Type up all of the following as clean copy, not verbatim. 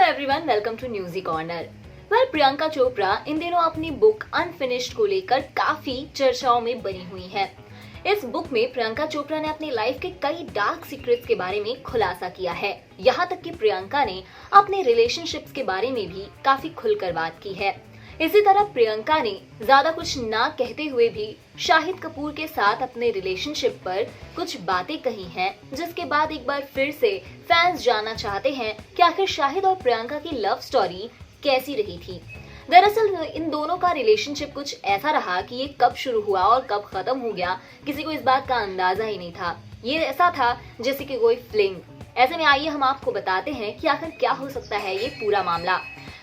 Everyone, welcome to newsy corner. Priyanka Chopra इन दिनों अपनी बुक अनफिनिश्ड को लेकर काफी चर्चाओं में बनी हुई है। इस बुक में प्रियंका चोपड़ा ने अपनी लाइफ के कई डार्क सीक्रेट्स के बारे में खुलासा किया है। यहाँ तक कि प्रियंका ने अपने रिलेशनशिप्स के बारे में भी काफी खुलकर बात की है। इसी तरह प्रियंका ने ज्यादा कुछ ना कहते हुए भी शाहिद कपूर के साथ अपने रिलेशनशिप पर कुछ बातें कही हैं, जिसके बाद एक बार फिर से फैंस जानना चाहते हैं कि आखिर शाहिद और प्रियंका की लव स्टोरी कैसी रही थी। दरअसल इन दोनों का रिलेशनशिप कुछ ऐसा रहा कि ये कब शुरू हुआ और कब खत्म हो गया, किसी को इस बात का अंदाजा ही नहीं था। ये ऐसा था जैसे कि कोई फ्लिंग। ऐसे में आइए हम आपको बताते हैं कि आखिर क्या हो सकता है ये पूरा मामला।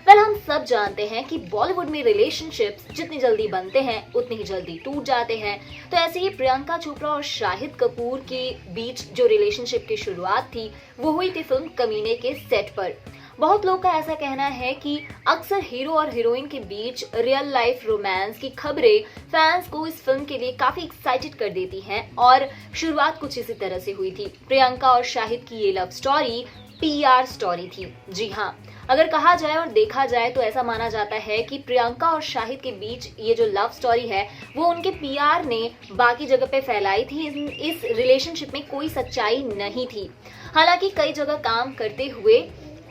हम सब जानते हैं कि बॉलीवुड में रिलेशनशिप्स जितनी जल्दी बनते हैं उतनी ही जल्दी टूट जाते हैं। तो ऐसे ही प्रियंका चोपड़ा और शाहिद कपूर के बीच जो रिलेशनशिप की शुरुआत थी वो हुई थी फिल्म कमीने के सेट पर। बहुत लोग का ऐसा कहना है कि अक्सर हीरो और हीरोइन के बीच रियल लाइफ रोमांस की खबरें फैंस को इस फिल्म के लिए काफी एक्साइटेड कर देती हैं और शुरुआत कुछ इसी तरह से हुई थी। प्रियंका और शाहिद की ये लव स्टोरी पीआर स्टोरी थी। जी हाँ, अगर कहा जाए और देखा जाए तो ऐसा माना जाता है कि प्रियंका और शाहिद के बीच ये जो लव स्टोरी है वो उनके पीआर ने बाकी जगह पे फैलाई थी। इस रिलेशनशिप में कोई सच्चाई नहीं थी। हालांकि कई जगह काम करते हुए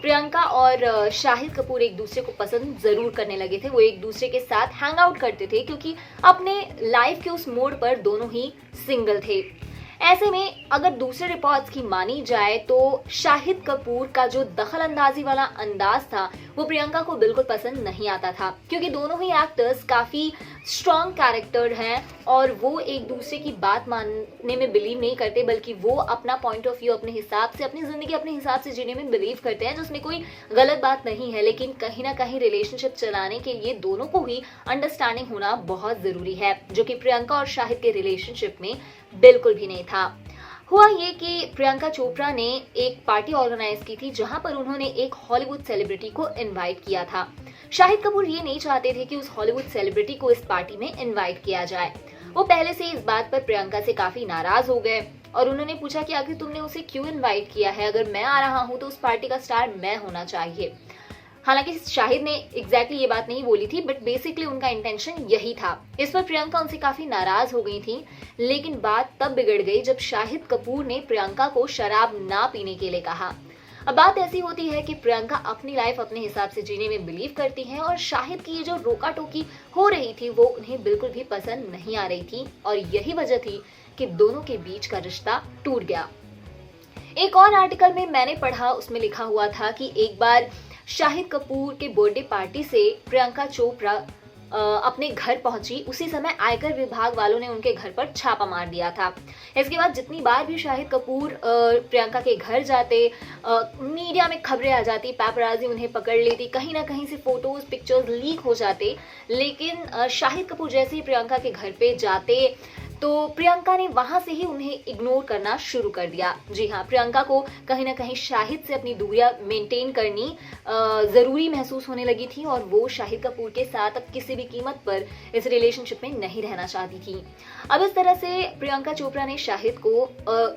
प्रियंका और शाहिद कपूर एक दूसरे को पसंद जरूर करने लगे थे। वो एक दूसरे के साथ हैंग आउट करते थे क्योंकि अपने लाइफ के उस मोड़ पर दोनों ही सिंगल थे। ऐसे में अगर दूसरे रिपोर्ट्स की मानी जाए तो शाहिद कपूर का जो दखल अंदाजी वाला अंदाज था वो प्रियंका को बिल्कुल पसंद नहीं आता था, क्योंकि दोनों ही एक्टर्स काफी स्ट्रॉन्ग कैरेक्टर हैं और वो एक दूसरे की बात मानने में बिलीव नहीं करते, बल्कि वो अपना पॉइंट ऑफ व्यू अपने हिसाब से, अपनी जिंदगी अपने हिसाब से जीने में बिलीव करते हैं, जिसमें कोई गलत बात नहीं है। लेकिन कहीं ना कहीं रिलेशनशिप चलाने के लिए दोनों को ही अंडरस्टैंडिंग होना बहुत जरूरी है, जो कि प्रियंका और शाहिद के रिलेशनशिप में बिल्कुल भी नहीं था। हुआ ये कि प्रियंका चोपड़ा ने एक पार्टी ऑर्गेनाइज की थी जहां पर उन्होंने एक हॉलीवुड सेलिब्रिटी को इनवाइट किया था। शाहिद कपूर ये नहीं चाहते थे कि उस हॉलीवुड सेलिब्रिटी को इस पार्टी में इनवाइट किया जाए। वो पहले से इस बात पर प्रियंका से काफी नाराज हो गए और उन्होंने पूछा कि आखिर तुमने उसे क्यों इनवाइट किया है? अगर मैं आ रहा हूं तो उस पार्टी का स्टार मैं होना चाहिए। हालांकि शाहिद ने एग्जैक्टली ये बात नहीं बोली थी, बट बेसिकली उनका इंटेंशन यही था। इस पर प्रियंका उनसे काफी नाराज हो गई थी, लेकिन बात तब बिगड़ गई जब शाहिद कपूर ने प्रियंका को शराब ना पीने के लिए कहा। अब बात ऐसी होती है कि प्रियंका अपनी लाइफ अपने हिसाब से जीने में बिलीव करती है और शाहिद की ये जो रोका टोकी हो रही थी वो उन्हें बिल्कुल भी पसंद नहीं आ रही थी और यही वजह थी कि दोनों के बीच का रिश्ता टूट गया। एक और आर्टिकल में मैंने पढ़ा, उसमें लिखा हुआ था कि एक बार शाहिद कपूर के बर्थडे पार्टी से प्रियंका चोपड़ा अपने घर पहुंची। उसी समय आयकर विभाग वालों ने उनके घर पर छापा मार दिया था। इसके बाद जितनी बार भी शाहिद कपूर प्रियंका के घर जाते, मीडिया में खबरें आ जाती, पैपराजी उन्हें पकड़ लेती, कहीं ना कहीं से फोटोज पिक्चर्स लीक हो जाते। लेकिन शाहिद कपूर जैसे ही प्रियंका के घर पे जाते तो प्रियंका ने वहां से ही उन्हें इग्नोर करना शुरू कर दिया। जी हाँ, प्रियंका को कहीं ना कहीं शाहिद से अपनी दूरियां मेंटेन करनी जरूरी महसूस होने लगी थी और वो शाहिद कपूर के साथ अब किसी भी कीमत पर इस रिलेशनशिप में नहीं रहना चाहती थी। अब इस तरह से प्रियंका चोपड़ा ने शाहिद को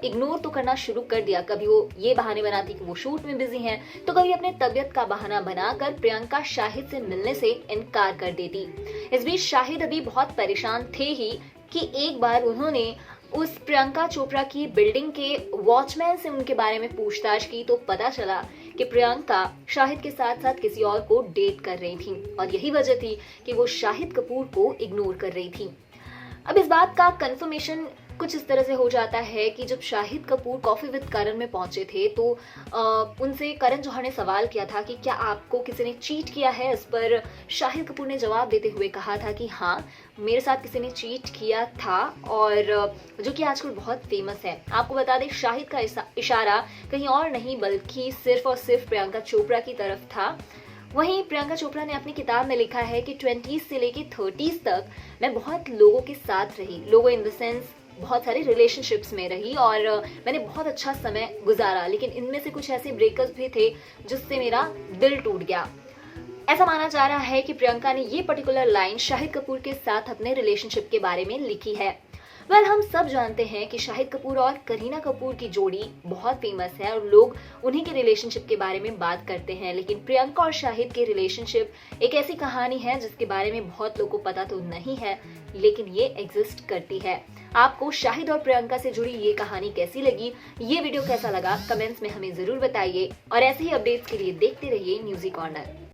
इग्नोर तो करना शुरू कर दिया। कभी वो ये बहाने बनाती कि वो शूट में बिजी हैं, तो कभी अपने तबियत का बहाना बनाकर प्रियंका शाहिद से मिलने से इनकार कर देती। इस बीच शाहिद अभी बहुत परेशान थे ही कि एक बार उन्होंने उस प्रियंका चोपड़ा की बिल्डिंग के वॉचमैन से उनके बारे में पूछताछ की तो पता चला कि प्रियंका शाहिद के साथ साथ किसी और को डेट कर रही थी और यही वजह थी कि वो शाहिद कपूर को इग्नोर कर रही थी। अब इस बात का कंफर्मेशन कुछ इस तरह से हो जाता है कि जब शाहिद कपूर कॉफी विद करण में पहुंचे थे तो उनसे करण जौहर ने सवाल किया था कि क्या आपको किसी ने चीट किया है। इस पर शाहिद कपूर ने जवाब देते हुए कहा था कि हाँ, मेरे साथ किसी ने चीट किया था, और जो कि आजकल बहुत फेमस है। आपको बता दें, शाहिद का इशारा कहीं और नहीं बल्कि सिर्फ और सिर्फ प्रियंका चोपड़ा की तरफ था। वहीं प्रियंका चोपड़ा ने अपनी किताब में लिखा है कि 20s से लेके 30s तक मैं बहुत लोगों के साथ रही, लोगों इन द सेंस बहुत सारे रिलेशनशिप्स में रही और मैंने बहुत अच्छा समय गुजारा, लेकिन इनमें से कुछ ऐसे ब्रेकअप्स भी थे जिससे मेरा दिल टूट गया। ऐसा माना जा रहा है कि प्रियंका ने ये पर्टिकुलर लाइन शाहिद कपूर के साथ अपने रिलेशनशिप के बारे में लिखी है। हम सब जानते हैं कि शाहिद कपूर और करीना कपूर की जोड़ी बहुत फेमस है और लोग उन्हीं के रिलेशनशिप के बारे में बात करते हैं, लेकिन प्रियंका और शाहिद के रिलेशनशिप एक ऐसी कहानी है जिसके बारे में बहुत लोगों को पता तो नहीं है, लेकिन ये एग्जिस्ट करती है। आपको शाहिद और प्रियंका से जुड़ी ये कहानी कैसी लगी, ये वीडियो कैसा लगा, कमेंट्स में हमें जरूर बताइए और ऐसे ही अपडेट्स के लिए देखते रहिए न्यूज़ी कॉर्नर।